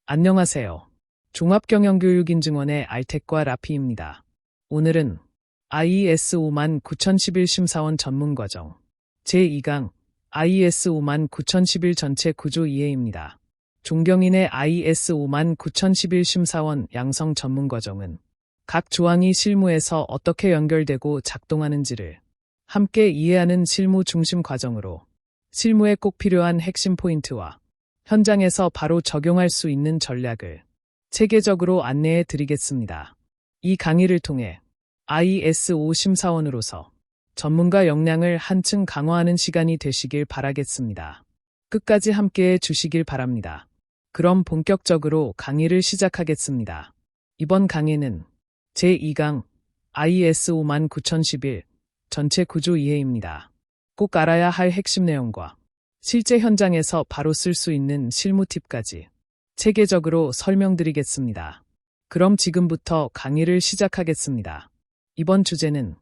안녕하세요. 종합경영교육인증원의 알텍과 라피입니다. 오늘은 IES 59011 심사원 전문과정 제2강 IES 59011 전체 구조 이해입니다. 존경인의 IES 59011 심사원 양성 전문과정은 각 조항이 실무에서 어떻게 연결되고 작동하는지를 함께 이해하는 실무 중심 과정으로 실무에 꼭 필요한 핵심 포인트와 현장에서 바로 적용할 수 있는 전략을 체계적으로 안내해 드리겠습니다. 이 강의를 통해 IES 5 심사원으로서 전문가 역량을 한층 강화하는 시간이 되시길 바라겠습니다. 끝까지 함께해 주시길 바랍니다. 그럼 본격적으로 강의를 시작하겠습니다. 이번 강의는 제2강 IES 59011 전체 구조 이해입니다. 꼭 알아야 할 핵심 내용과 실제 현장에서 바로 쓸 수 있는 실무 팁까지 체계적으로 설명드리겠습니다. 그럼 지금부터 강의를 시작하겠습니다. 이번 주제는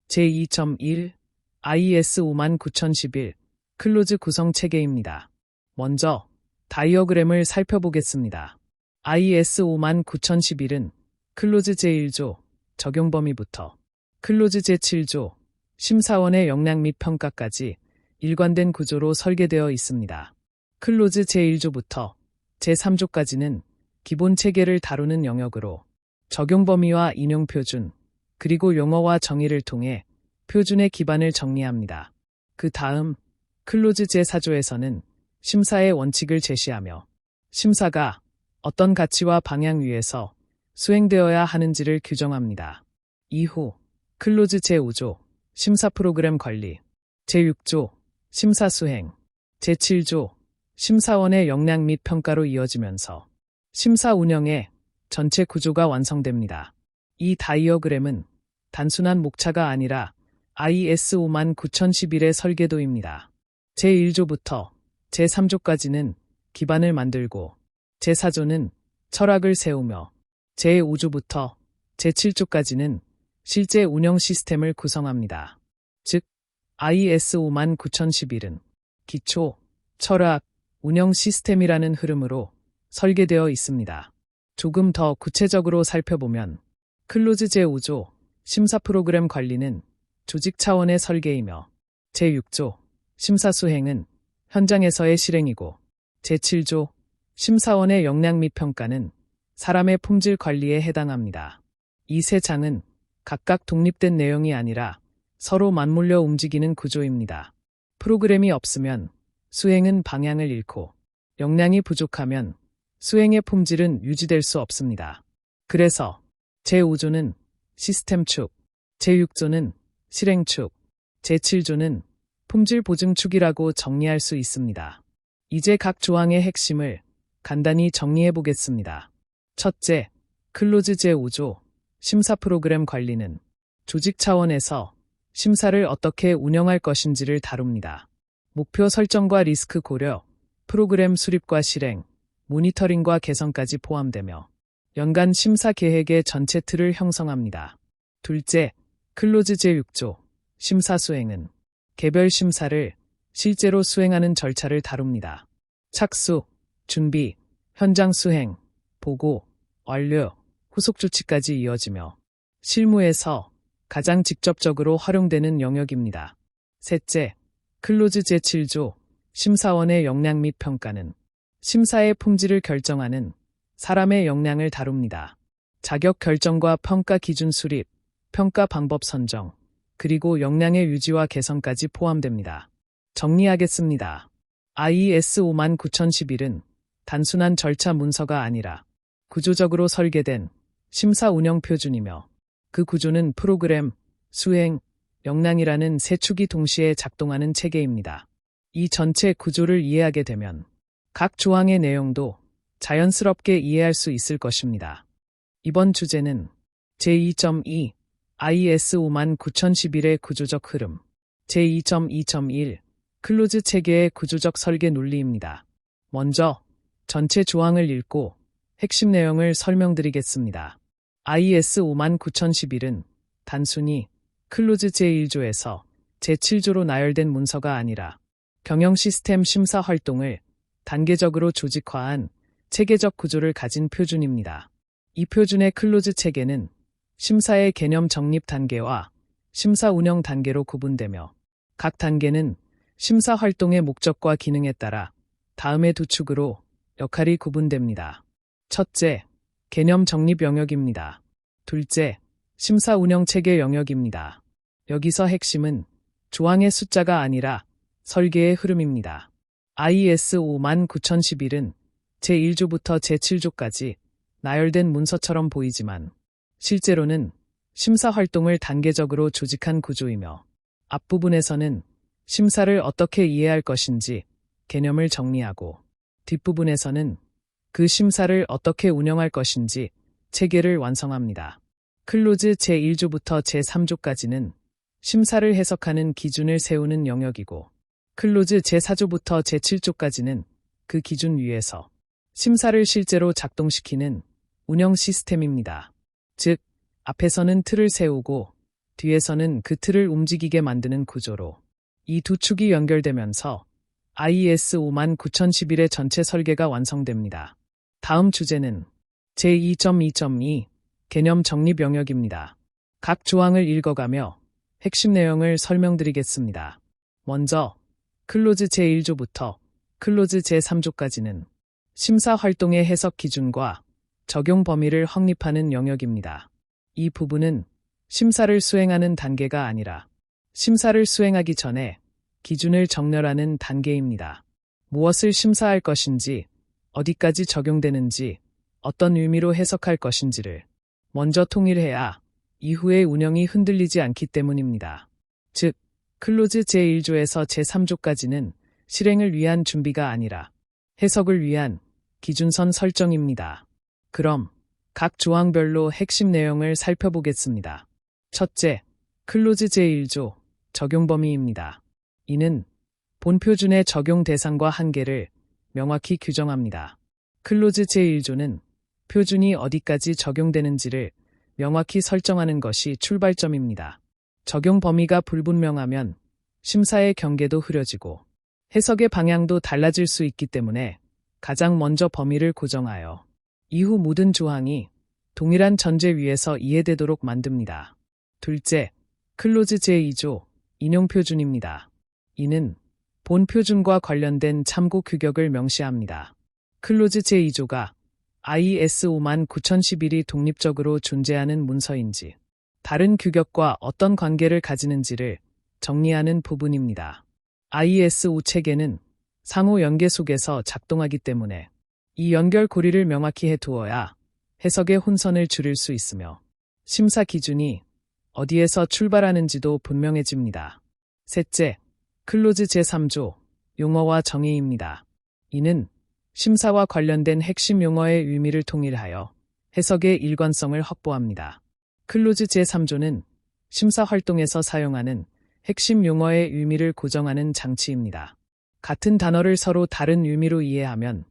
제2.1 IES 59011 클로즈 구성 체계입니다. 먼저 다이어그램을 살펴보겠습니다. IES 59011은 클로즈 제1조 적용 범위부터 클로즈 제7조 심사원의 역량 및 평가까지 일관된 구조로 설계되어 있습니다. 클로즈 제1조부터 제3조까지는 기본 체계를 다루는 영역으로 적용 범위와 인용 표준, 그리고 용어와 정의를 통해 표준의 기반을 정리합니다. 그 다음 클로즈 제4조에서는 심사의 원칙을 제시하며 심사가 어떤 가치와 방향 위에서 수행되어야 하는지를 규정합니다. 이후 클로즈 제5조 심사 프로그램 관리, 제6조 심사 수행, 제7조 심사원의 역량 및 평가로 이어지면서 심사 운영의 전체 구조가 완성됩니다. 이 다이어그램은 단순한 목차가 아니라 IES 59011의 설계도입니다. 제1조부터 제3조까지는 기반을 만들고 제4조는 철학을 세우며 제5조부터 제7조까지는 실제 운영 시스템을 구성합니다. 즉, IES 59011은 기초, 철학, 운영 시스템이라는 흐름으로 설계되어 있습니다. 조금 더 구체적으로 살펴보면 클로즈 제5조 심사 프로그램 관리는 조직 차원의 설계이며 제6조 심사 수행은 현장에서의 실행이고 제7조 심사원의 역량 및 평가는 사람의 품질 관리에 해당합니다. 이 세 장은 각각 독립된 내용이 아니라 서로 맞물려 움직이는 구조입니다. 프로그램이 없으면 수행은 방향을 잃고 역량이 부족하면 수행의 품질은 유지될 수 없습니다. 그래서 제5조는 시스템 축, 제6조는 실행 축, 제7조는 품질 보증 축이라고 정리할 수 있습니다. 이제 각 조항의 핵심을 간단히 정리해 보겠습니다. 첫째, 클로즈 제5조 심사 프로그램 관리는 조직 차원에서 심사를 어떻게 운영할 것인지를 다룹니다. 목표 설정과 리스크 고려, 프로그램 수립과 실행, 모니터링과 개선까지 포함되며 연간 심사 계획의 전체 틀을 형성합니다. 둘째, 클로즈 제6조 심사 수행은 개별 심사를 실제로 수행하는 절차를 다룹니다. 착수, 준비, 현장 수행, 보고, 완료, 후속 조치까지 이어지며 실무에서 가장 직접적으로 활용되는 영역입니다. 셋째, 클로즈 제7조 심사원의 역량 및 평가는 심사의 품질을 결정하는 사람의 역량을 다룹니다. 자격 결정과 평가 기준 수립, 평가 방법 선정, 그리고 역량의 유지와 개선까지 포함됩니다. 정리하겠습니다. IES 59011은 단순한 절차 문서가 아니라 구조적으로 설계된 심사 운영 표준이며 그 구조는 프로그램, 수행, 역량이라는 세 축이 동시에 작동하는 체계입니다. 이 전체 구조를 이해하게 되면 각 조항의 내용도 자연스럽게 이해할 수 있을 것입니다. 이번 주제는 제2.2 IES 59011의 구조적 흐름, 제2.2.1 클로즈 체계의 구조적 설계 논리입니다. 먼저 전체 조항을 읽고 핵심 내용을 설명드리겠습니다. IES 59011은 단순히 클로즈 제1조에서 제7조로 나열된 문서가 아니라 경영 시스템 심사 활동을 단계적으로 조직화한 체계적 구조를 가진 표준입니다. 이 표준의 클로즈 체계는 심사의 개념 정립 단계와 심사 운영 단계로 구분되며 각 단계는 심사 활동의 목적과 기능에 따라 다음의 두 축으로 역할이 구분됩니다. 첫째, 개념 정립 영역입니다. 둘째, 심사 운영 체계 영역입니다. 여기서 핵심은 조항의 숫자가 아니라 설계의 흐름입니다. IS 59011은 제1조부터 제7조까지 나열된 문서처럼 보이지만 실제로는 심사 활동을 단계적으로 조직한 구조이며 앞부분에서는 심사를 어떻게 이해할 것인지 개념을 정리하고 뒷부분에서는 그 심사를 어떻게 운영할 것인지 체계를 완성합니다. 클로즈 제1조부터 제3조까지는 심사를 해석하는 기준을 세우는 영역이고 클로즈 제4조부터 제7조까지는 그 기준 위에서 심사를 실제로 작동시키는 운영 시스템입니다. 즉, 앞에서는 틀을 세우고 뒤에서는 그 틀을 움직이게 만드는 구조로 이 두 축이 연결되면서 IS 59011의 전체 설계가 완성됩니다. 다음 주제는 제2.2.2 개념 정립 영역입니다. 각 조항을 읽어가며 핵심 내용을 설명드리겠습니다. 먼저 클로즈 제1조부터 클로즈 제3조까지는 심사 활동의 해석 기준과 적용 범위를 확립하는 영역입니다. 이 부분은 심사를 수행하는 단계가 아니라 심사를 수행하기 전에 기준을 정렬하는 단계입니다. 무엇을 심사할 것인지, 어디까지 적용되는지, 어떤 의미로 해석할 것인지를 먼저 통일해야 이후의 운영이 흔들리지 않기 때문입니다. 즉, 클로즈 제1조에서 제3조까지는 실행을 위한 준비가 아니라 해석을 위한 기준선 설정입니다. 그럼 각 조항별로 핵심 내용을 살펴보겠습니다. 첫째, 클로즈 제1조 적용 범위입니다. 이는 본 표준의 적용 대상과 한계를 명확히 규정합니다. 클로즈 제1조는 표준이 어디까지 적용되는지를 명확히 설정하는 것이 출발점입니다. 적용 범위가 불분명하면 심사의 경계도 흐려지고 해석의 방향도 달라질 수 있기 때문에 가장 먼저 범위를 고정하여 이후 모든 조항이 동일한 전제 위에서 이해되도록 만듭니다. 둘째, 클로즈 제2조 인용 표준입니다. 이는 본 표준과 관련된 참고 규격을 명시합니다. 클로즈 제2조가 IS 59011이 독립적으로 존재하는 문서인지 다른 규격과 어떤 관계를 가지는지를 정리하는 부분입니다. IS 5 체계는 상호 연계 속에서 작동하기 때문에 이 연결 고리를 명확히 해두어야 해석의 혼선을 줄일 수 있으며 심사 기준이 어디에서 출발하는지도 분명해집니다. 셋째, 클로즈 제3조 용어와 정의입니다. 이는 심사와 관련된 핵심 용어의 의미를 통일하여 해석의 일관성을 확보합니다. 클로즈 제3조는 심사 활동에서 사용하는 핵심 용어의 의미를 고정하는 장치입니다. 같은 단어를 서로 다른 의미로 이해하면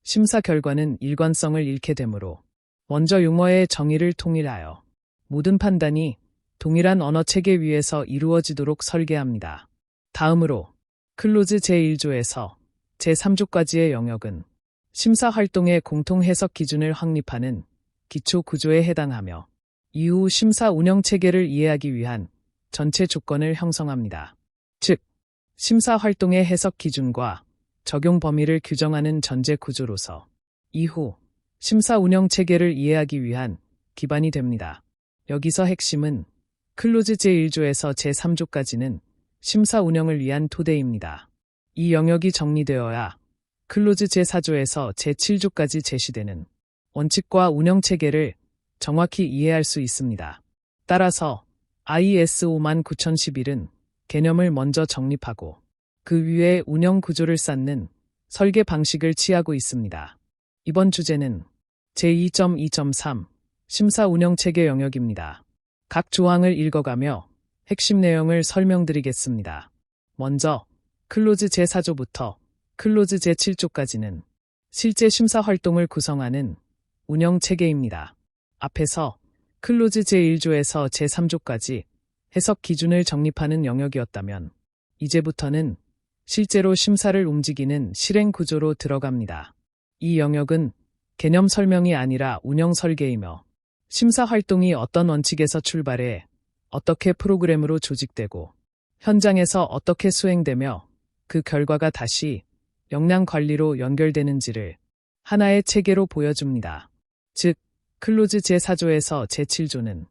심사 결과는 일관성을 잃게 되므로 먼저 용어의 정의를 통일하여 모든 판단이 동일한 언어 체계 위에서 이루어지도록 설계합니다. 다음으로 클로즈 제1조에서 제3조까지의 영역은 심사 활동의 공통 해석 기준을 확립하는 기초 구조에 해당하며 이후 심사 운영 체계를 이해하기 위한 전체 조건을 형성합니다. 즉, 심사 활동의 해석 기준과 적용 범위를 규정하는 전제 구조로서 이후 심사 운영 체계를 이해하기 위한 기반이 됩니다. 여기서 핵심은 클로즈 제1조에서 제3조까지는 심사 운영을 위한 토대입니다. 이 영역이 정리되어야 클로즈 제4조에서 제7조까지 제시되는 원칙과 운영 체계를 정확히 이해할 수 있습니다. 따라서 IS 59011은 개념을 먼저 정립하고 그 위에 운영 구조를 쌓는 설계 방식을 취하고 있습니다. 이번 주제는 제2.2.3 심사 운영 체계 영역입니다. 각 조항을 읽어가며 핵심 내용을 설명드리겠습니다. 먼저 클로즈 제4조부터 클로즈 제7조까지는 실제 심사 활동을 구성하는 운영 체계입니다. 앞에서 클로즈 제1조에서 제3조까지 해석 기준을 정립하는 영역이었다면 이제부터는 실제로 심사를 움직이는 실행 구조로 들어갑니다. 이 영역은 개념 설명이 아니라 운영 설계이며 심사 활동이 어떤 원칙에서 출발해 어떻게 프로그램으로 조직되고 현장에서 어떻게 수행되며 그 결과가 다시 역량 관리로 연결되는지를 하나의 체계로 보여줍니다. 즉, 클로즈 제4조에서 제7조는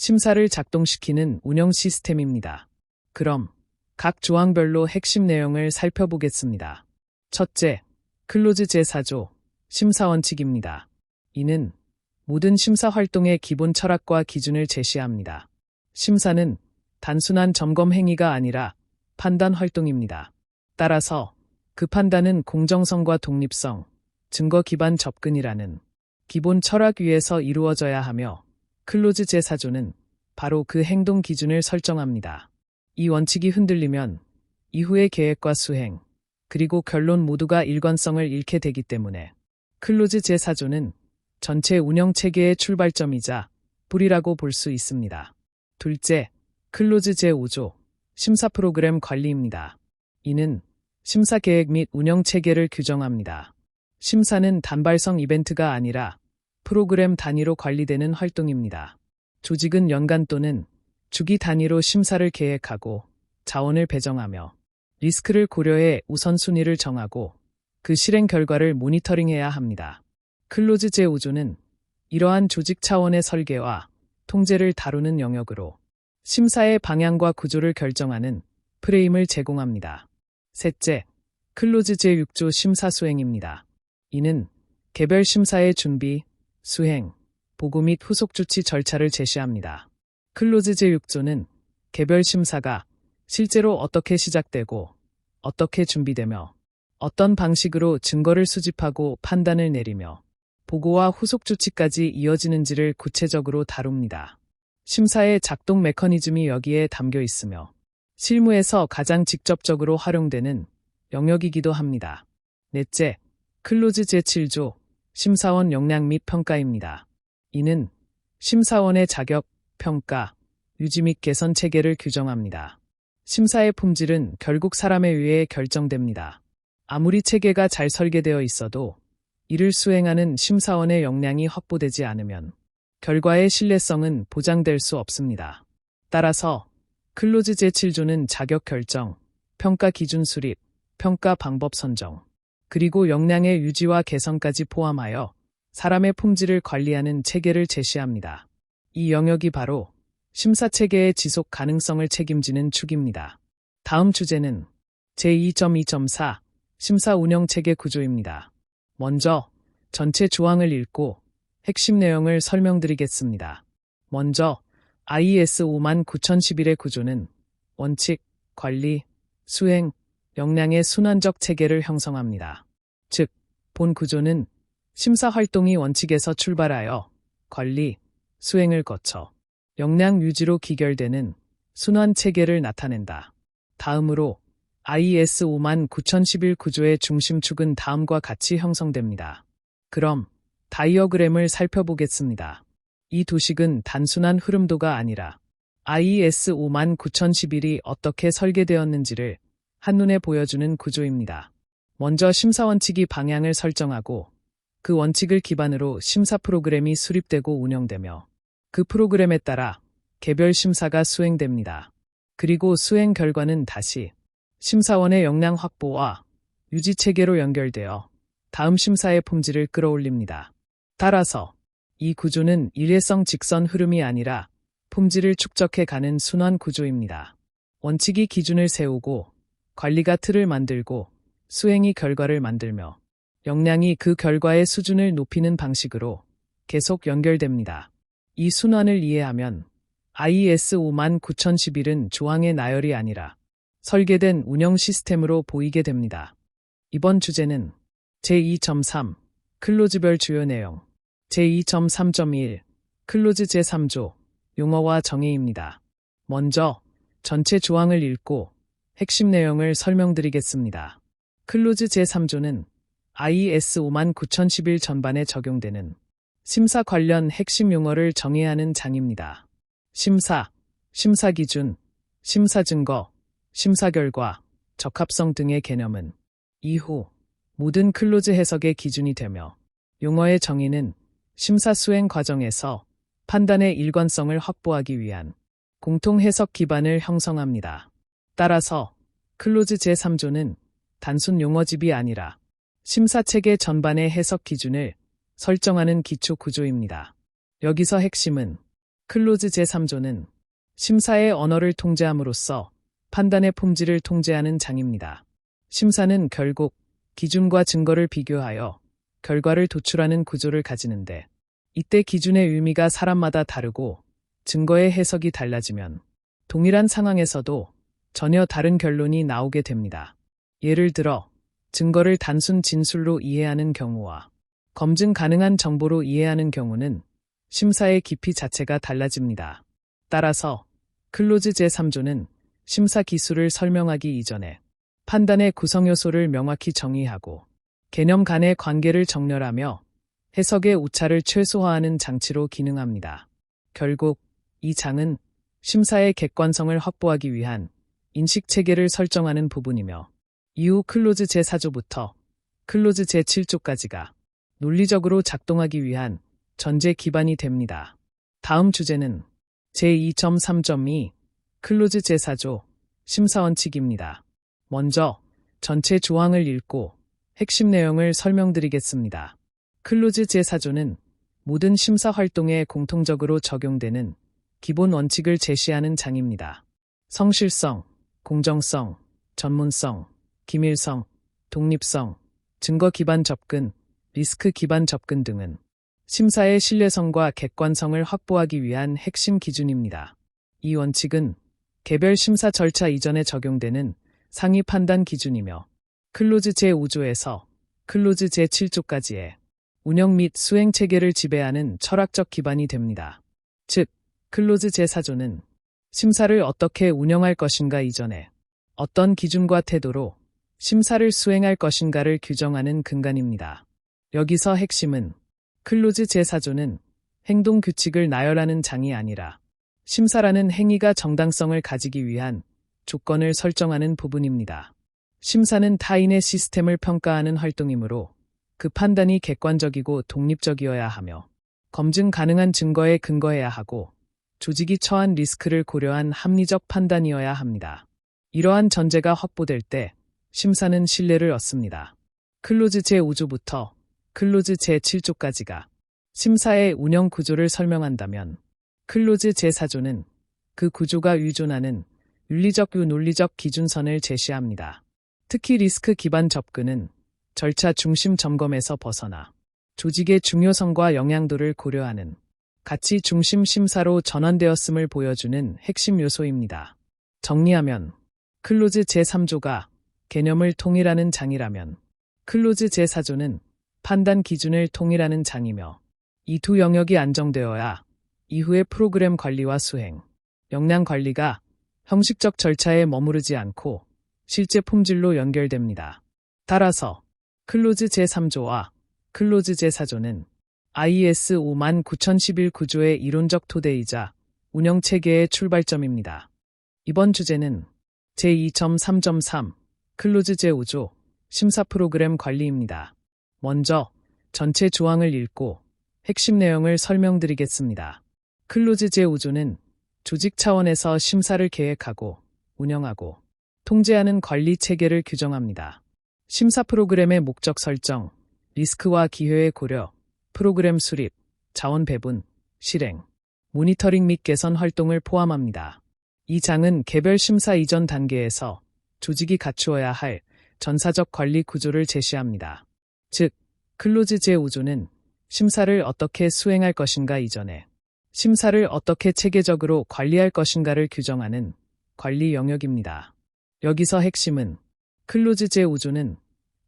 심사를 작동시키는 운영 시스템입니다. 그럼 각 조항별로 핵심 내용을 살펴보겠습니다. 첫째, 클로즈 제4조 심사 원칙입니다. 이는 모든 심사 활동의 기본 철학과 기준을 제시합니다. 심사는 단순한 점검 행위가 아니라 판단 활동입니다. 따라서 그 판단은 공정성과 독립성, 증거 기반 접근이라는 기본 철학 위에서 이루어져야 하며 클로즈 제4조는 바로 그 행동 기준을 설정합니다. 이 원칙이 흔들리면 이후의 계획과 수행, 그리고 결론 모두가 일관성을 잃게 되기 때문에 클로즈 제4조는 전체 운영 체계의 출발점이자 뿌리라고 볼 수 있습니다. 둘째, 클로즈 제5조 심사 프로그램 관리입니다. 이는 심사 계획 및 운영 체계를 규정합니다. 심사는 단발성 이벤트가 아니라 프로그램 단위로 관리되는 활동입니다. 조직은 연간 또는 주기 단위로 심사를 계획하고 자원을 배정하며 리스크를 고려해 우선순위를 정하고 그 실행 결과를 모니터링해야 합니다. 클로즈 제5조는 이러한 조직 차원의 설계와 통제를 다루는 영역으로 심사의 방향과 구조를 결정하는 프레임을 제공합니다. 셋째, 클로즈 제6조 심사 수행입니다. 이는 개별 심사의 준비, 수행, 보고 및 후속 조치 절차를 제시합니다. 클로즈 제6조는 개별 심사가 실제로 어떻게 시작되고 어떻게 준비되며 어떤 방식으로 증거를 수집하고 판단을 내리며 보고와 후속 조치까지 이어지는지를 구체적으로 다룹니다. 심사의 작동 메커니즘이 여기에 담겨 있으며 실무에서 가장 직접적으로 활용되는 영역이기도 합니다. 넷째, 클로즈 제7조 심사원 역량 및 평가입니다. 이는 심사원의 자격, 평가, 유지 및 개선 체계를 규정합니다. 심사의 품질은 결국 사람에 의해 결정됩니다. 아무리 체계가 잘 설계되어 있어도 이를 수행하는 심사원의 역량이 확보되지 않으면 결과의 신뢰성은 보장될 수 없습니다. 따라서 클로즈 제7조는 자격 결정, 평가 기준 수립, 평가 방법 선정, 그리고 역량의 유지와 개선까지 포함하여 사람의 품질을 관리하는 체계를 제시합니다. 이 영역이 바로 심사 체계의 지속 가능성을 책임지는 축입니다. 다음 주제는 제2.2.4 심사 운영 체계 구조입니다. 먼저 전체 조항을 읽고 핵심 내용을 설명드리겠습니다. 먼저 IES 59011의 구조는 원칙, 관리, 수행, 역량의 순환적 체계를 형성합니다. 즉, 본 구조는 심사 활동이 원칙에서 출발하여 관리, 수행을 거쳐 역량 유지로 기결되는 순환 체계를 나타낸다. 다음으로 IES 59011 구조의 중심축은 다음과 같이 형성됩니다. 그럼 다이어그램을 살펴보겠습니다. 이 도식은 단순한 흐름도가 아니라 IES 59011이 어떻게 설계되었는지를 한눈에 보여주는 구조입니다. 먼저 심사 원칙이 방향을 설정하고 그 원칙을 기반으로 심사 프로그램이 수립되고 운영되며 그 프로그램에 따라 개별 심사가 수행됩니다. 그리고 수행 결과는 다시 심사원의 역량 확보와 유지 체계로 연결되어 다음 심사의 품질을 끌어올립니다. 따라서 이 구조는 일회성 직선 흐름이 아니라 품질을 축적해 가는 순환 구조입니다. 원칙이 기준을 세우고 관리가 틀을 만들고 수행이 결과를 만들며 역량이 그 결과의 수준을 높이는 방식으로 계속 연결됩니다. 이 순환을 이해하면 IES 59011은 조항의 나열이 아니라 설계된 운영 시스템으로 보이게 됩니다. 이번 주제는 제2.3 클로즈별 주요 내용, 제2.3.1 클로즈 제3조 용어와 정의입니다. 먼저 전체 조항을 읽고 핵심 내용을 설명드리겠습니다. 클로즈 제3조는 IES 59011 전반에 적용되는 심사 관련 핵심 용어를 정의하는 장입니다. 심사, 심사 기준, 심사 증거, 심사 결과, 적합성 등의 개념은 이후 모든 클로즈 해석의 기준이 되며 용어의 정의는 심사 수행 과정에서 판단의 일관성을 확보하기 위한 공통 해석 기반을 형성합니다. 따라서 클로즈 제3조는 단순 용어집이 아니라 심사체계 전반의 해석 기준을 설정하는 기초 구조입니다. 여기서 핵심은 클로즈 제3조는 심사의 언어를 통제함으로써 판단의 품질을 통제하는 장입니다. 심사는 결국 기준과 증거를 비교하여 결과를 도출하는 구조를 가지는데 이때 기준의 의미가 사람마다 다르고 증거의 해석이 달라지면 동일한 상황에서도 전혀 다른 결론이 나오게 됩니다. 예를 들어 증거를 단순 진술로 이해하는 경우와 검증 가능한 정보로 이해하는 경우는 심사의 깊이 자체가 달라집니다. 따라서 클로즈 제3조는 심사 기술을 설명하기 이전에 판단의 구성 요소를 명확히 정의하고 개념 간의 관계를 정렬하며 해석의 오차를 최소화하는 장치로 기능합니다. 결국 이 장은 심사의 객관성을 확보하기 위한 인식체계를 설정하는 부분이며 이후 클로즈 제4조부터 클로즈 제7조까지가 논리적으로 작동하기 위한 전제 기반이 됩니다. 다음 주제는 제2.3.2 클로즈 제4조 심사원칙입니다. 먼저 전체 조항을 읽고 핵심 내용을 설명드리겠습니다. 클로즈 제4조는 모든 심사 활동에 공통적으로 적용되는 기본 원칙을 제시하는 장입니다. 성실성, 공정성, 전문성, 기밀성, 독립성, 증거 기반 접근, 리스크 기반 접근 등은 심사의 신뢰성과 객관성을 확보하기 위한 핵심 기준입니다. 이 원칙은 개별 심사 절차 이전에 적용되는 상위 판단 기준이며 클로즈 제5조에서 클로즈 제7조까지의 운영 및 수행 체계를 지배하는 철학적 기반이 됩니다. 즉, 클로즈 제4조는 심사를 어떻게 운영할 것인가 이전에 어떤 기준과 태도로 심사를 수행할 것인가를 규정하는 근간입니다. 여기서 핵심은 클로즈 제4조는 행동 규칙을 나열하는 장이 아니라 심사라는 행위가 정당성을 가지기 위한 조건을 설정하는 부분입니다. 심사는 타인의 시스템을 평가하는 활동이므로 그 판단이 객관적이고 독립적이어야 하며 검증 가능한 증거에 근거해야 하고 조직이 처한 리스크를 고려한 합리적 판단이어야 합니다. 이러한 전제가 확보될 때 심사는 신뢰를 얻습니다. 클로즈 제5조부터 클로즈 제7조까지가 심사의 운영 구조를 설명한다면 클로즈 제4조는 그 구조가 의존하는 윤리적 논리적 기준선을 제시합니다. 특히 리스크 기반 접근은 절차 중심 점검에서 벗어나 조직의 중요성과 영향도를 고려하는 가치 중심 심사로 전환되었음을 보여주는 핵심 요소입니다. 정리하면 클로즈 제3조가 개념을 통일하는 장이라면 클로즈 제4조는 판단 기준을 통일하는 장이며 이 두 영역이 안정되어야 이후의 프로그램 관리와 수행, 역량 관리가 형식적 절차에 머무르지 않고 실제 품질로 연결됩니다. 따라서 클로즈 제3조와 클로즈 제4조는 IS 59011 구조의 이론적 토대이자 운영체계의 출발점입니다. 이번 주제는 제2.3.3 클로즈 제5조 심사 프로그램 관리입니다. 먼저 전체 조항을 읽고 핵심 내용을 설명드리겠습니다. 클로즈 제5조는 조직 차원에서 심사를 계획하고 운영하고 통제하는 관리 체계를 규정합니다. 심사 프로그램의 목적 설정, 리스크와 기회의 고려, 프로그램 수립, 자원 배분, 실행, 모니터링 및 개선 활동을 포함합니다. 이 장은 개별 심사 이전 단계에서 조직이 갖추어야 할 전사적 관리 구조를 제시합니다. 즉, 클로즈 제5조는 심사를 어떻게 수행할 것인가 이전에 심사를 어떻게 체계적으로 관리할 것인가를 규정하는 관리 영역입니다. 여기서 핵심은 클로즈 제5조는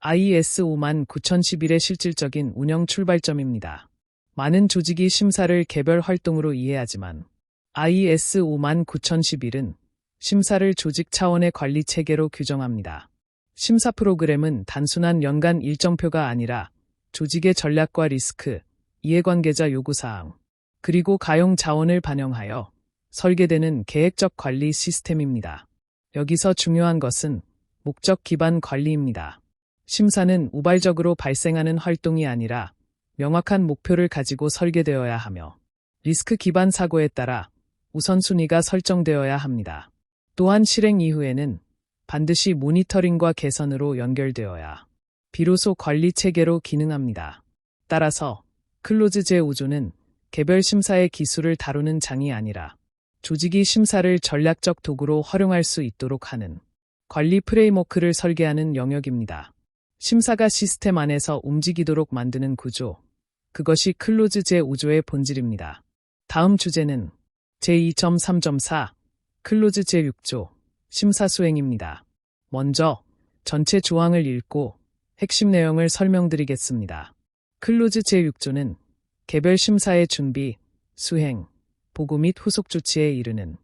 IS 59011의 실질적인 운영 출발점입니다. 많은 조직이 심사를 개별 활동으로 이해하지만 IS 59011은 심사를 조직 차원의 관리 체계로 규정합니다. 심사 프로그램은 단순한 연간 일정표가 아니라 조직의 전략과 리스크, 이해관계자 요구사항, 그리고 가용 자원을 반영하여 설계되는 계획적 관리 시스템입니다. 여기서 중요한 것은 목적 기반 관리입니다. 심사는 우발적으로 발생하는 활동이 아니라 명확한 목표를 가지고 설계되어야 하며 리스크 기반 사고에 따라 우선순위가 설정되어야 합니다. 또한 실행 이후에는 반드시 모니터링과 개선으로 연결되어야 비로소 관리 체계로 기능합니다. 따라서 클로즈 제 우조는 개별 심사의 기술을 다루는 장이 아니라 조직이 심사를 전략적 도구로 활용할 수 있도록 하는 관리 프레임워크를 설계하는 영역입니다. 심사가 시스템 안에서 움직이도록 만드는 구조, 그것이 클로즈 제 우조의 본질입니다. 다음 주제는 제2.3.4 클로즈 제6조 심사 수행입니다. 먼저 전체 조항을 읽고 핵심 내용을 설명드리겠습니다. 클로즈 제6조는 개별 심사의 준비, 수행, 보고 및 후속 조치에 이르는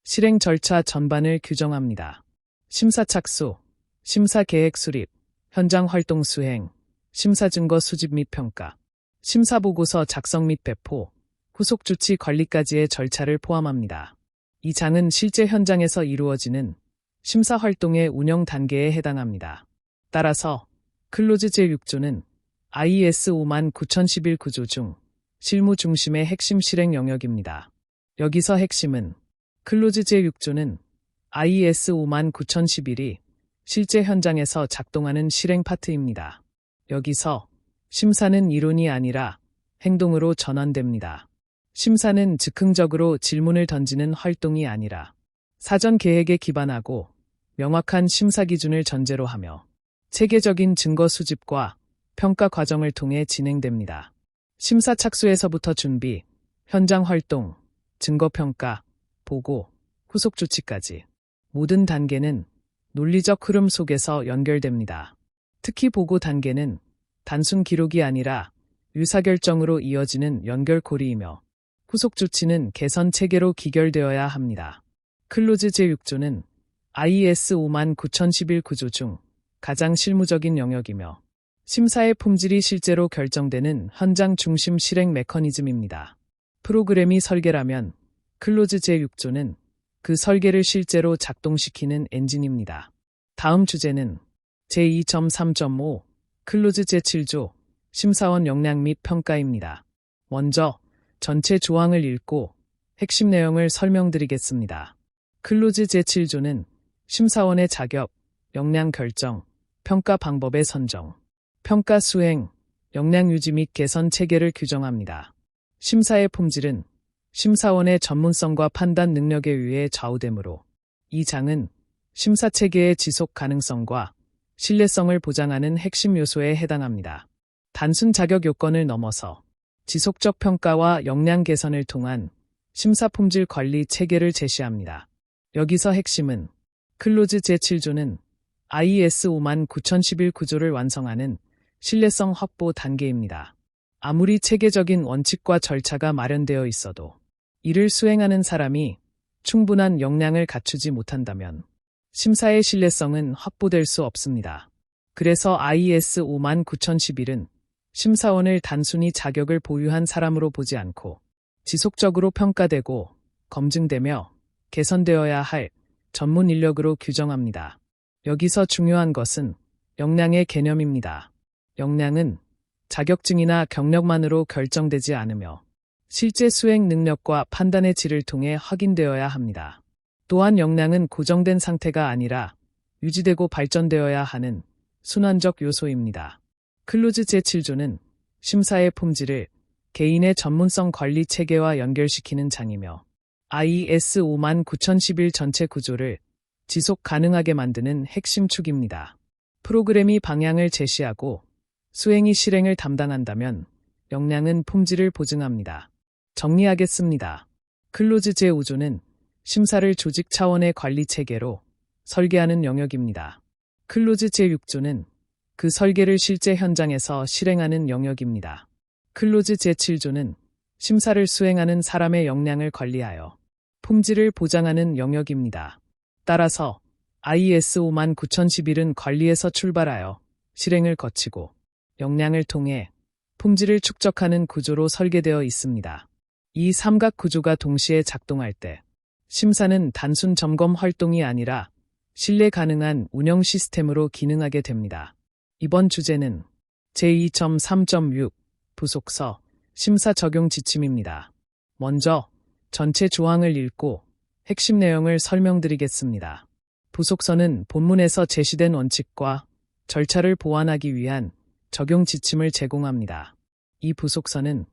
실행 절차 전반을 규정합니다. 심사 착수, 심사 계획 수립, 현장 활동 수행, 심사 증거 수집 및 평가, 심사 보고서 작성 및 배포, 후속 조치 관리까지의 절차를 포함합니다. 이 장은 실제 현장에서 이루어지는 심사 활동의 운영 단계에 해당합니다. 따라서 클로즈 제6조는 IS 59011 구조 중 실무 중심의 핵심 실행 영역입니다. 여기서 핵심은 클로즈 제6조는 IS 59011이 실제 현장에서 작동하는 실행 파트입니다. 여기서 심사는 이론이 아니라 행동으로 전환됩니다. 심사는 즉흥적으로 질문을 던지는 활동이 아니라 사전 계획에 기반하고 명확한 심사 기준을 전제로 하며 체계적인 증거 수집과 평가 과정을 통해 진행됩니다. 심사 착수에서부터 준비, 현장 활동, 증거 평가, 보고, 후속 조치까지 모든 단계는 논리적 흐름 속에서 연결됩니다. 특히 보고 단계는 단순 기록이 아니라 의사결정으로 이어지는 연결고리이며 후속 조치는 개선 체계로 기결되어야 합니다. 클로즈 제6조는 IS 59011 구조 중 가장 실무적인 영역이며 심사의 품질이 실제로 결정되는 현장 중심 실행 메커니즘입니다. 프로그램이 설계라면 클로즈 제6조는 그 설계를 실제로 작동시키는 엔진입니다. 다음 주제는 제2.3.5 클로즈 제7조 심사원 역량 및 평가입니다. 먼저 전체 조항을 읽고 핵심 내용을 설명드리겠습니다. 클로즈 제7조는 심사원의 자격, 역량 결정, 평가 방법의 선정, 평가 수행, 역량 유지 및 개선 체계를 규정합니다. 심사의 품질은 심사원의 전문성과 판단 능력에 의해 좌우되므로 이 장은 심사 체계의 지속 가능성과 신뢰성을 보장하는 핵심 요소에 해당합니다. 단순 자격 요건을 넘어서 지속적 평가와 역량 개선을 통한 심사 품질 관리 체계를 제시합니다. 여기서 핵심은 클로즈 제7조는 IS 59011 구조를 완성하는 신뢰성 확보 단계입니다. 아무리 체계적인 원칙과 절차가 마련되어 있어도 이를 수행하는 사람이 충분한 역량을 갖추지 못한다면 심사의 신뢰성은 확보될 수 없습니다. 그래서 IS 59011은 심사원을 단순히 자격을 보유한 사람으로 보지 않고 지속적으로 평가되고 검증되며 개선되어야 할 전문 인력으로 규정합니다. 여기서 중요한 것은 역량의 개념입니다. 역량은 자격증이나 경력만으로 결정되지 않으며 실제 수행 능력과 판단의 질을 통해 확인되어야 합니다. 또한 역량은 고정된 상태가 아니라 유지되고 발전되어야 하는 순환적 요소입니다. 클로즈 제7조는 심사의 품질을 개인의 전문성 관리 체계와 연결시키는 장이며 IS 59011 전체 구조를 지속 가능하게 만드는 핵심 축입니다. 프로그램이 방향을 제시하고 수행이 실행을 담당한다면 역량은 품질을 보증합니다. 정리하겠습니다. 클로즈 제5조는 심사를 조직 차원의 관리 체계로 설계하는 영역입니다. 클로즈 제6조는 그 설계를 실제 현장에서 실행하는 영역입니다. 클로즈 제7조는 심사를 수행하는 사람의 역량을 관리하여 품질을 보장하는 영역입니다. 따라서 IS 59011은 관리에서 출발하여 실행을 거치고 역량을 통해 품질을 축적하는 구조로 설계되어 있습니다. 이 삼각 구조가 동시에 작동할 때 심사는 단순 점검 활동이 아니라 신뢰 가능한 운영 시스템으로 기능하게 됩니다. 이번 주제는 제2.3.6 부속서 심사 적용 지침입니다. 먼저 전체 조항을 읽고 핵심 내용을 설명드리겠습니다. 부속서는 본문에서 제시된 원칙과 절차를 보완하기 위한 적용 지침을 제공합니다. 이 부속서는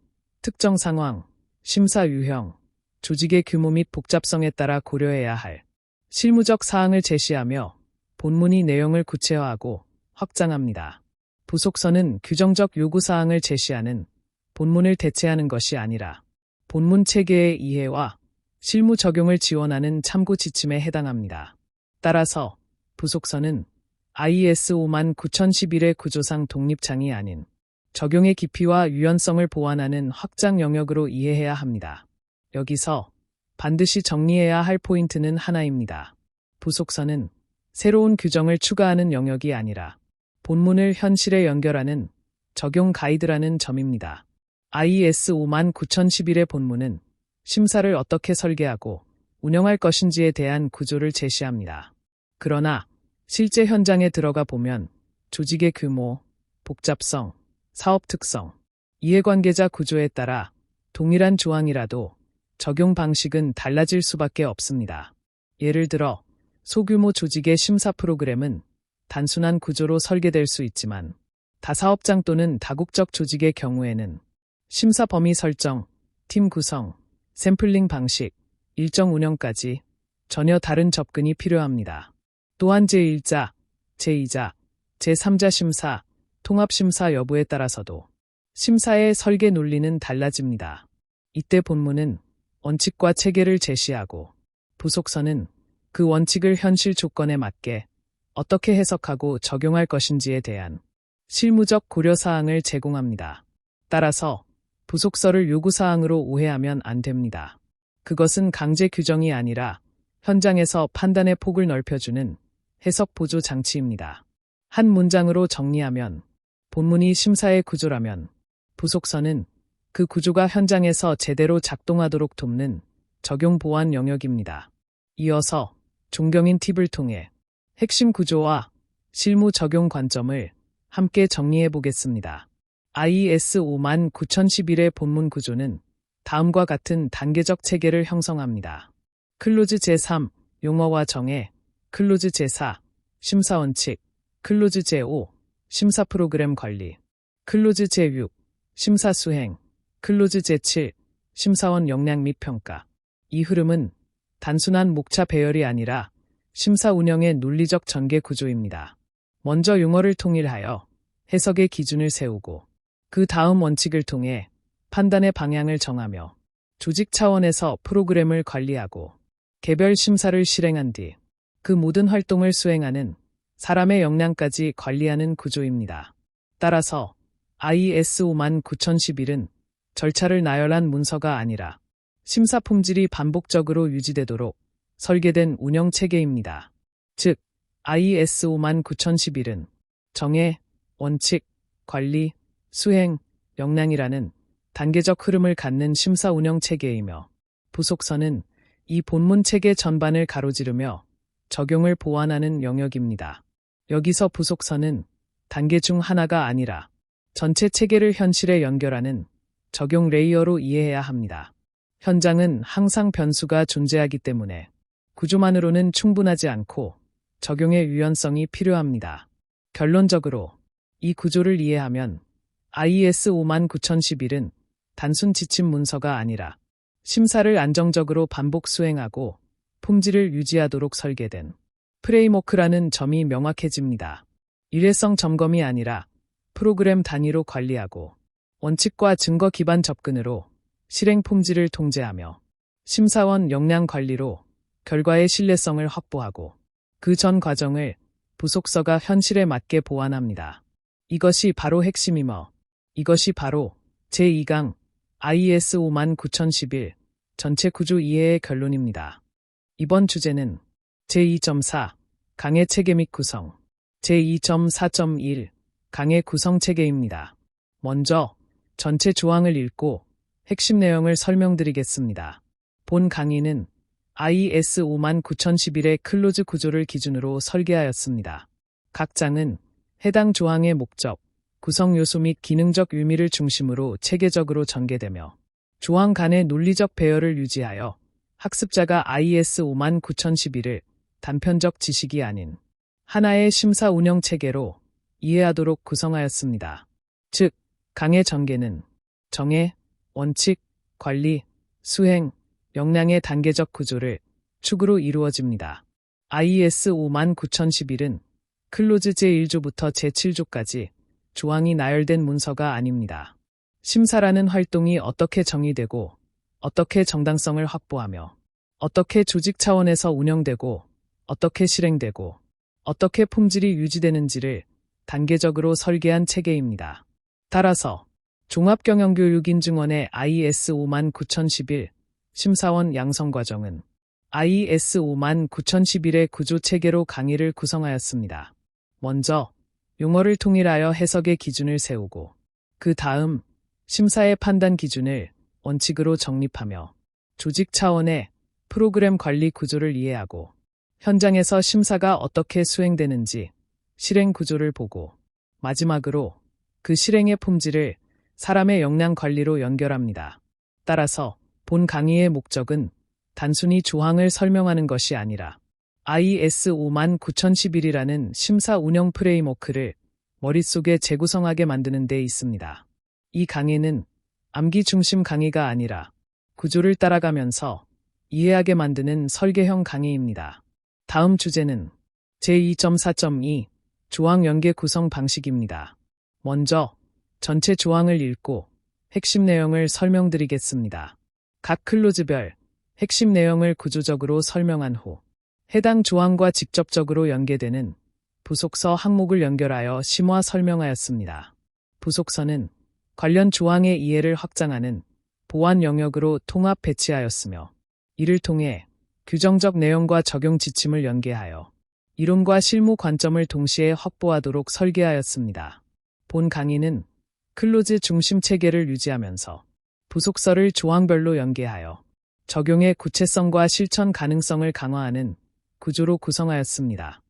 특정 상황, 심사 유형, 조직의 규모 및 복잡성에 따라 고려해야 할 실무적 사항을 제시하며 본문이 내용을 구체화하고 확장합니다. 부속서는 규정적 요구사항을 제시하는 본문을 대체하는 것이 아니라 본문 체계의 이해와 실무 적용을 지원하는 참고 지침에 해당합니다. 따라서 부속서는 IS 59011의 구조상 독립장이 아닌 적용의 깊이와 유연성을 보완하는 확장 영역으로 이해해야 합니다. 여기서 반드시 정리해야 할 포인트는 하나입니다. 부속서는 새로운 규정을 추가하는 영역이 아니라 본문을 현실에 연결하는 적용 가이드라는 점입니다. IS 59011의 본문은 심사를 어떻게 설계하고 운영할 것인지에 대한 구조를 제시합니다. 그러나 실제 현장에 들어가 보면 조직의 규모, 복잡성, 사업 특성, 이해관계자 구조에 따라 동일한 조항이라도 적용 방식은 달라질 수밖에 없습니다. 예를 들어 소규모 조직의 심사 프로그램은 단순한 구조로 설계될 수 있지만 다사업장 또는 다국적 조직의 경우에는 심사 범위 설정, 팀 구성, 샘플링 방식, 일정 운영까지 전혀 다른 접근이 필요합니다. 또한 제1자, 제2자, 제3자 심사, 통합심사 여부에 따라서도 심사의 설계 논리는 달라집니다. 이때 본문은 원칙과 체계를 제시하고 부속서는 그 원칙을 현실 조건에 맞게 어떻게 해석하고 적용할 것인지에 대한 실무적 고려사항을 제공합니다. 따라서 부속서를 요구사항으로 오해하면 안 됩니다. 그것은 강제 규정이 아니라 현장에서 판단의 폭을 넓혀주는 해석 보조 장치입니다. 한 문장으로 정리하면 본문이 심사의 구조라면 부속서는 그 구조가 현장에서 제대로 작동하도록 돕는 적용 보완 영역입니다. 이어서 종경인 팁을 통해 핵심 구조와 실무 적용 관점을 함께 정리해 보겠습니다. IS 59011의 본문 구조는 다음과 같은 단계적 체계를 형성합니다. 클로즈 제3, 용어와 정의, 클로즈 제4, 심사 원칙, 클로즈 제5, 심사 프로그램 관리, 클로즈 제6, 심사 수행, 클로즈 제7, 심사원 역량 및 평가. 이 흐름은 단순한 목차 배열이 아니라 심사 운영의 논리적 전개 구조입니다. 먼저 용어를 통일하여 해석의 기준을 세우고 그 다음 원칙을 통해 판단의 방향을 정하며 조직 차원에서 프로그램을 관리하고 개별 심사를 실행한 뒤 그 모든 활동을 수행하는 사람의 역량까지 관리하는 구조입니다. 따라서 IS 59011은 절차를 나열한 문서가 아니라 심사 품질이 반복적으로 유지되도록 설계된 운영 체계입니다. 즉, IS 59011은 정의, 원칙, 관리, 수행, 역량이라는 단계적 흐름을 갖는 심사 운영 체계이며 부속서는 이 본문 체계 전반을 가로지르며 적용을 보완하는 영역입니다. 여기서 부속서는 단계 중 하나가 아니라 전체 체계를 현실에 연결하는 적용 레이어로 이해해야 합니다. 현장은 항상 변수가 존재하기 때문에 구조만으로는 충분하지 않고 적용의 유연성이 필요합니다. 결론적으로 이 구조를 이해하면 IS 59011은 단순 지침 문서가 아니라 심사를 안정적으로 반복 수행하고 품질을 유지하도록 설계된 프레임워크라는 점이 명확해집니다. 일회성 점검이 아니라 프로그램 단위로 관리하고 원칙과 증거 기반 접근으로 실행 품질을 통제하며 심사원 역량 관리로 결과의 신뢰성을 확보하고 그 전 과정을 부속서가 현실에 맞게 보완합니다. 이것이 바로 핵심이며 이것이 바로 제2강 IS 59011 전체 구조 이해의 결론입니다. 이번 주제는 제2.4 강의 체계 및 구성, 제2.4.1 강의 구성 체계입니다. 먼저 전체 조항을 읽고 핵심 내용을 설명드리겠습니다. 본 강의는 IS 59011의 클로즈 구조를 기준으로 설계하였습니다. 각 장은 해당 조항의 목적, 구성 요소 및 기능적 의미를 중심으로 체계적으로 전개되며 조항 간의 논리적 배열을 유지하여 학습자가 IS 59011을 단편적 지식이 아닌 하나의 심사 운영 체계로 이해하도록 구성하였습니다. 즉, 강의 전개는 정해, 원칙, 관리, 수행, 역량의 단계적 구조를 축으로 이루어집니다. IS 59011은 클로즈 제1조부터 제7조까지 조항이 나열된 문서가 아닙니다. 심사라는 활동이 어떻게 정의되고, 어떻게 정당성을 확보하며, 어떻게 조직 차원에서 운영되고, 어떻게 실행되고, 어떻게 품질이 유지되는지를 단계적으로 설계한 체계입니다. 따라서 종합경영교육인증원의 IS 59011 심사원 양성과정은 IS 59011의 구조체계로 강의를 구성하였습니다. 먼저 용어를 통일하여 해석의 기준을 세우고 그 다음 심사의 판단 기준을 원칙으로 정립하며 조직 차원의 프로그램 관리 구조를 이해하고 현장에서 심사가 어떻게 수행되는지 실행 구조를 보고 마지막으로 그 실행의 품질을 사람의 역량 관리로 연결합니다. 따라서 본 강의의 목적은 단순히 조항을 설명하는 것이 아니라 IS 59011이라는 심사 운영 프레임워크를 머릿속에 재구성하게 만드는 데 있습니다. 이 강의는 암기 중심 강의가 아니라 구조를 따라가면서 이해하게 만드는 설계형 강의입니다. 다음 주제는 제2.4.2 조항 연계 구성 방식입니다. 먼저 전체 조항을 읽고 핵심 내용을 설명드리겠습니다. 각 클로즈별 핵심 내용을 구조적으로 설명한 후 해당 조항과 직접적으로 연계되는 부속서 항목을 연결하여 심화 설명하였습니다. 부속서는 관련 조항의 이해를 확장하는 보완 영역으로 통합 배치하였으며 이를 통해 규정적 내용과 적용 지침을 연계하여 이론과 실무 관점을 동시에 확보하도록 설계하였습니다. 본 강의는 클로즈 중심 체계를 유지하면서 부속서를 조항별로 연계하여 적용의 구체성과 실천 가능성을 강화하는 구조로 구성하였습니다.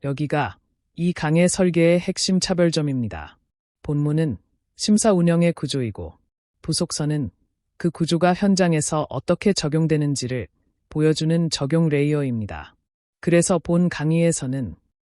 여기가 이 강의 설계의 핵심 차별점입니다. 본문은 심사 운영의 구조이고 부속서는 그 구조가 현장에서 어떻게 적용되는지를 보여주는 적용 레이어입니다. 그래서 본 강의에서는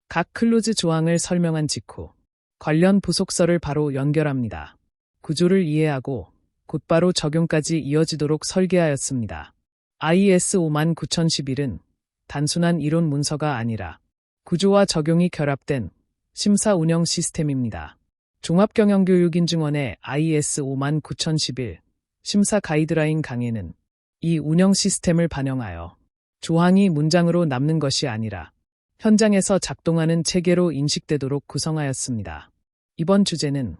각 클로즈 조항을 설명한 직후 관련 부속서를 바로 연결합니다. 구조를 이해하고 곧바로 적용까지 이어지도록 설계하였습니다. IS 59011은 단순한 이론 문서가 아니라 구조와 적용이 결합된 심사 운영 시스템입니다. 종합경영교육인증원의 IS 59011 심사 가이드라인 강의는 이 운영 시스템을 반영하여 조항이 문장으로 남는 것이 아니라 현장에서 작동하는 체계로 인식되도록 구성하였습니다. 이번 주제는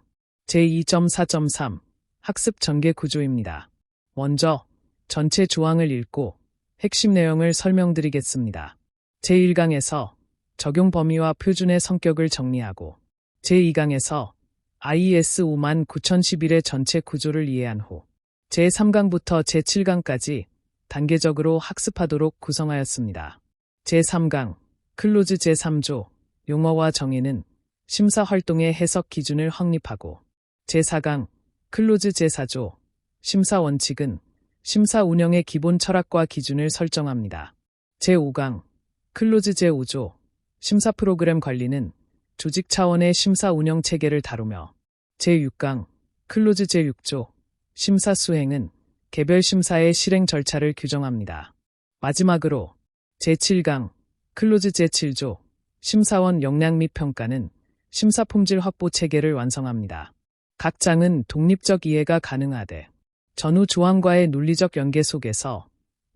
제2.4.3 학습 전개 구조입니다. 먼저 전체 조항을 읽고 핵심 내용을 설명드리겠습니다. 제1강에서 적용 범위와 표준의 성격을 정리하고 제2강에서 IS 59011의 전체 구조를 이해한 후 제3강부터 제7강까지 단계적으로 학습하도록 구성하였습니다. 제3강 클로즈 제3조 용어와 정의는 심사 활동의 해석 기준을 확립하고 제4강 클로즈 제4조 심사 원칙은 심사 운영의 기본 철학과 기준을 설정합니다. 제5강 클로즈 제5조 심사 프로그램 관리는 조직 차원의 심사 운영 체계를 다루며 제6강 클로즈 제6조 심사 수행은 개별 심사의 실행 절차를 규정합니다. 마지막으로 제7강 클로즈 제7조 심사원 역량 및 평가는 심사 품질 확보 체계를 완성합니다. 각 장은 독립적 이해가 가능하되 전후 조항과의 논리적 연계 속에서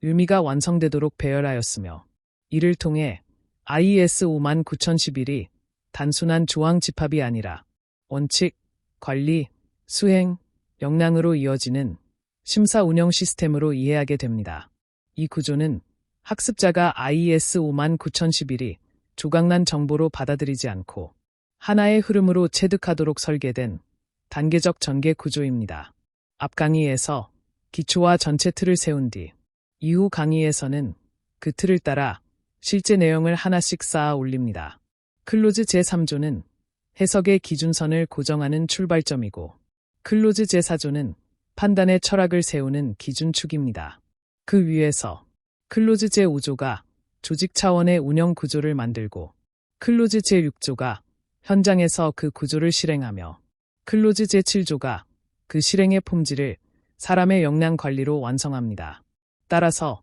의미가 완성되도록 배열하였으며 이를 통해 IS 59011이 단순한 조항 집합이 아니라 원칙, 관리, 수행, 역량으로 이어지는 심사 운영 시스템으로 이해하게 됩니다. 이 구조는 학습자가 IS 59011이 조각난 정보로 받아들이지 않고 하나의 흐름으로 체득하도록 설계된 단계적 전개 구조입니다. 앞 강의에서 기초와 전체 틀을 세운 뒤 이후 강의에서는 그 틀을 따라 실제 내용을 하나씩 쌓아 올립니다. 클로즈 제3조는 해석의 기준선을 고정하는 출발점이고, 클로즈 제4조는 판단의 철학을 세우는 기준축입니다. 그 위에서 클로즈 제5조가 조직 차원의 운영 구조를 만들고, 클로즈 제6조가 현장에서 그 구조를 실행하며, 클로즈 제7조가 그 실행의 품질을 사람의 역량 관리로 완성합니다. 따라서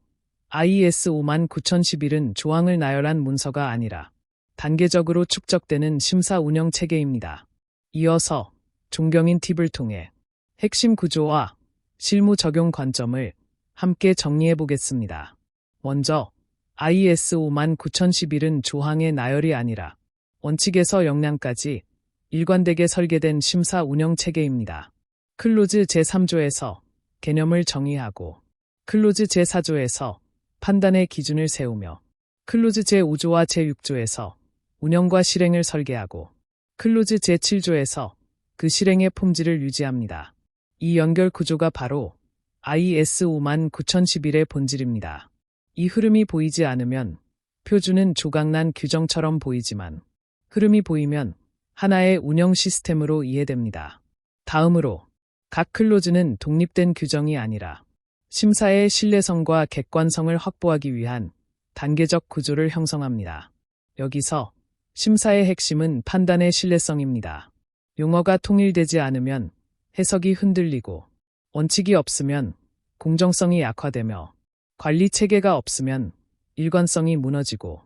IS 59011은 조항을 나열한 문서가 아니라 단계적으로 축적되는 심사 운영 체계입니다. 이어서 존경인 팁을 통해 핵심 구조와 실무 적용 관점을 함께 정리해 보겠습니다. 먼저 IS 59011은 조항의 나열이 아니라 원칙에서 역량까지 일관되게 설계된 심사 운영 체계입니다. 클로즈 제3조에서 개념을 정의하고, 클로즈 제4조에서 판단의 기준을 세우며, 클로즈 제5조와 제6조에서 운영과 실행을 설계하고, 클로즈 제7조에서 그 실행의 품질을 유지합니다. 이 연결 구조가 바로 IS 59011의 본질입니다. 이 흐름이 보이지 않으면 표준은 조각난 규정처럼 보이지만, 흐름이 보이면 하나의 운영 시스템으로 이해됩니다. 다음으로 각 클로즈는 독립된 규정이 아니라 심사의 신뢰성과 객관성을 확보하기 위한 단계적 구조를 형성합니다. 여기서 심사의 핵심은 판단의 신뢰성입니다. 용어가 통일되지 않으면 해석이 흔들리고, 원칙이 없으면 공정성이 약화되며, 관리 체계가 없으면 일관성이 무너지고,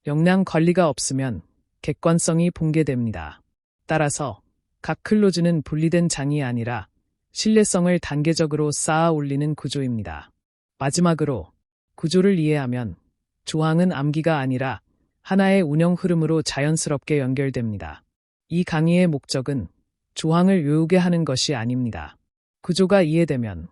역량 관리가 없으면 객관성이 붕괴됩니다. 따라서 각 클로즈는 분리된 장이 아니라 신뢰성을 단계적으로 쌓아 올리는 구조입니다. 마지막으로 구조를 이해하면 조항은 암기가 아니라 하나의 운영 흐름으로 자연스럽게 연결됩니다. 이 강의의 목적은 조항을 외우게 하는 것이 아닙니다. 구조가 이해되면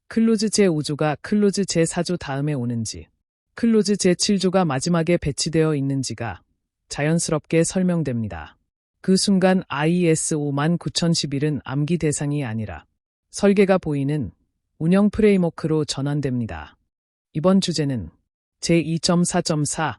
클로즈 제5조가 클로즈 제4조 다음에 오는지, 클로즈 제7조가 마지막에 배치되어 있는지가 자연스럽게 설명됩니다. 그 순간 IS 59011은 암기 대상이 아니라 설계가 보이는 운영 프레임워크로 전환됩니다. 이번 주제는 제2.4.4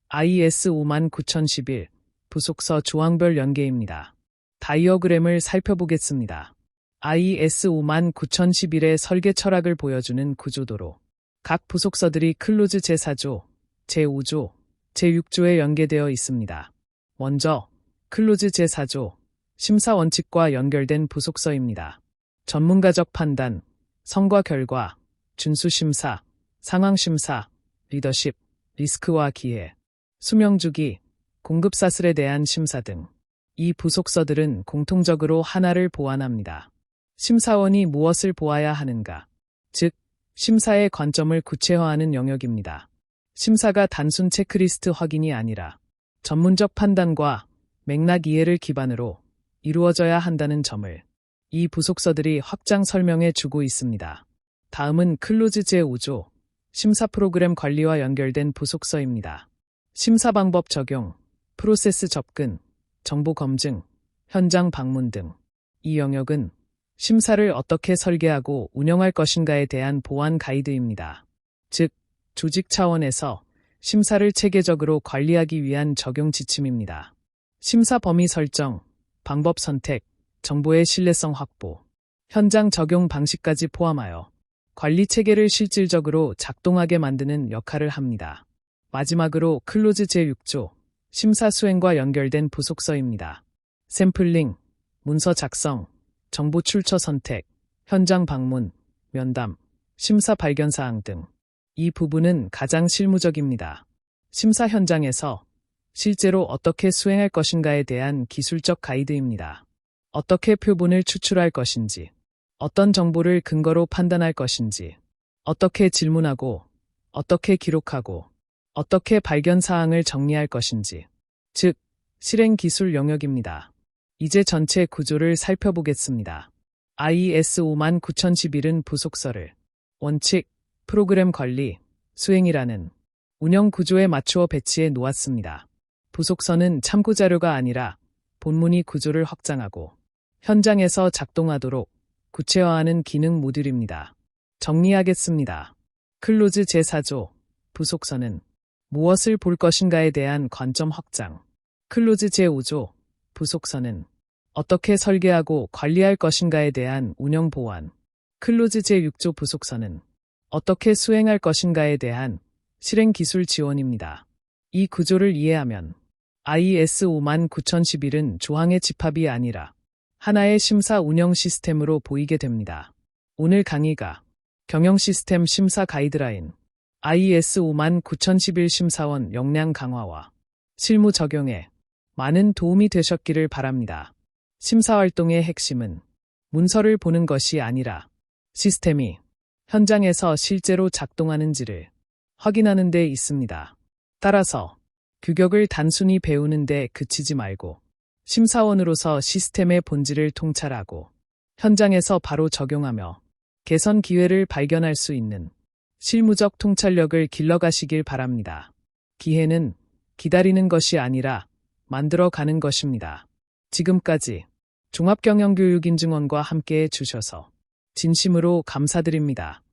IS 59011 부속서 조항별 연계입니다. 다이어그램을 살펴보겠습니다. IS 59011의 설계 철학을 보여주는 구조도로 각 부속서들이 클로즈 제4조, 제5조, 제6조에 연계되어 있습니다. 먼저 클로즈 제4조, 심사 원칙과 연결된 부속서입니다. 전문가적 판단, 성과 결과, 준수심사, 상황심사, 리더십, 리스크와 기회, 수명주기, 공급사슬에 대한 심사 등 이 부속서들은 공통적으로 하나를 보완합니다. 심사원이 무엇을 보아야 하는가, 즉 심사의 관점을 구체화하는 영역입니다. 심사가 단순 체크리스트 확인이 아니라 전문적 판단과 맥락 이해를 기반으로 이루어져야 한다는 점을 이 부속서들이 확장 설명해 주고 있습니다. 다음은 클로즈 제5조, 심사 프로그램 관리와 연결된 부속서입니다. 심사 방법 적용, 프로세스 접근, 정보 검증, 현장 방문 등 이 영역은 심사를 어떻게 설계하고 운영할 것인가에 대한 보완 가이드입니다. 즉, 조직 차원에서 심사를 체계적으로 관리하기 위한 적용 지침입니다. 심사 범위 설정, 방법 선택, 정보의 신뢰성 확보, 현장 적용 방식까지 포함하여 관리 체계를 실질적으로 작동하게 만드는 역할을 합니다. 마지막으로 클로즈 제6조, 심사 수행과 연결된 부속서입니다. 샘플링, 문서 작성, 정보 출처 선택, 현장 방문, 면담, 심사 발견 사항 등 이 부분은 가장 실무적입니다. 심사 현장에서 실제로 어떻게 수행할 것인가에 대한 기술적 가이드입니다. 어떻게 표본을 추출할 것인지, 어떤 정보를 근거로 판단할 것인지, 어떻게 질문하고, 어떻게 기록하고, 어떻게 발견 사항을 정리할 것인지, 즉, 실행 기술 영역입니다. 이제 전체 구조를 살펴보겠습니다. IS 59011은 부속서를 원칙, 프로그램 관리, 수행이라는 운영 구조에 맞추어 배치해 놓았습니다. 부속서는 참고자료가 아니라 본문이 구조를 확장하고 현장에서 작동하도록 구체화하는 기능 모듈입니다. 정리하겠습니다. 클로즈 제4조, 부속서는 무엇을 볼 것인가에 대한 관점 확장. 클로즈 제5조 부속서는 어떻게 설계하고 관리할 것인가에 대한 운영 보완. 클로즈 제6조 부속서는 어떻게 수행할 것인가에 대한 실행 기술 지원입니다. 이 구조를 이해하면 IS 59011은 조항의 집합이 아니라 하나의 심사 운영 시스템으로 보이게 됩니다. 오늘 강의가 경영 시스템 심사 가이드라인 IS 59011 심사원 역량 강화와 실무 적용에 많은 도움이 되셨기를 바랍니다. 심사 활동의 핵심은 문서를 보는 것이 아니라 시스템이 현장에서 실제로 작동하는지를 확인하는 데 있습니다. 따라서 규격을 단순히 배우는 데 그치지 말고 심사원으로서 시스템의 본질을 통찰하고 현장에서 바로 적용하며 개선 기회를 발견할 수 있는 실무적 통찰력을 길러가시길 바랍니다. 기회는 기다리는 것이 아니라 만들어가는 것입니다. 지금까지 종합경영교육인증원과 함께해 주셔서 진심으로 감사드립니다.